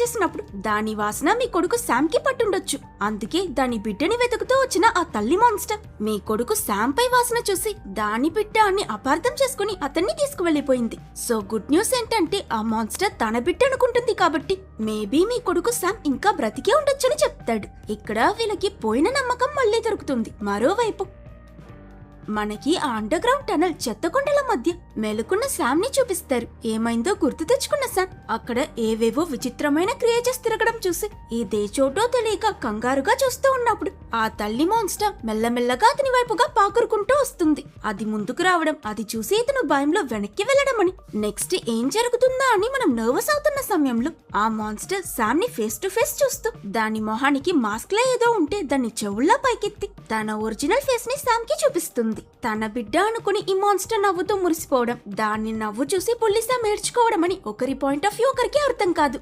చేసినప్పుడు దాని వాసన మీ కొడుకు శామ్ కి పట్టుండొచ్చు. అందుకే దాని బిడ్డని వెతుకుతూ వచ్చిన ఆ తల్లి మాన్స్టర్ మీ కొడుకు శామ్ పై వాసన చూసి దాని బిడ్డ అని అపార్థం చేసుకుని అతన్ని తీసుకువెళ్లిపోయింది. సో గుడ్ న్యూస్ ఏంటంటే ఆ మాన్స్టర్ తన బిడ్డ అనుకుంటుంది కాబట్టి మేబీ మీ కొడుకు శామ్ ఇంకా బ్రతికే ఉండొచ్చని చెప్తాడు. ఇక్కడ వీళ్ళకి పోయిన నమ్మకం మళ్ళీ దొరుకుతుంది. మరోవైపు మనకి ఆ అండర్ గ్రౌండ్ టనల్ చెత్తకొండల మధ్య మెలుకున్న శామ్ ని చూపిస్తారు. ఏమైందో గుర్తు తెచ్చుకున్న శామ్ అక్కడ ఏవేవో విచిత్రమైన క్రియేచర్స్ తిరగడం చూసి ఇదే చోటో తెలియక కంగారుగా చూస్తూ ఉన్నప్పుడు ఆ తల్లి మాన్స్టర్ మెల్లమెల్లగా అతని వైపుగా పాకురుకుంటూ వస్తుంది. అది ముందుకు రావడం అది చూసి ఇతను భయంలో వెనక్కి వెళ్లడం అని నెక్స్ట్ ఏం జరుగుతుందా అని మనం నర్వస్ అవుతున్న సమయంలో ఆ మాన్స్టర్ శామ్ ని ఫేస్ టు ఫేస్ చూస్తూ దాని మొహానికి మాస్క్ లా ఏదో ఉంటే దాన్ని చెవుల్లా పైకెత్తి తన ఒరిజినల్ ఫేస్ ని శామ్ కి చూపిస్తుంది. తన బిడ్డ అనుకుని ఈ మాన్స్టర్ నవ్వుతూ మురిసిపోవడం, దాన్ని నవ్వు చూసి పుల్లి శామ్ ఏడ్చుకోవడం అని ఒకరి పాయింట్ ఆఫ్ వ్యూ ఒకరికి అర్థం కాదు.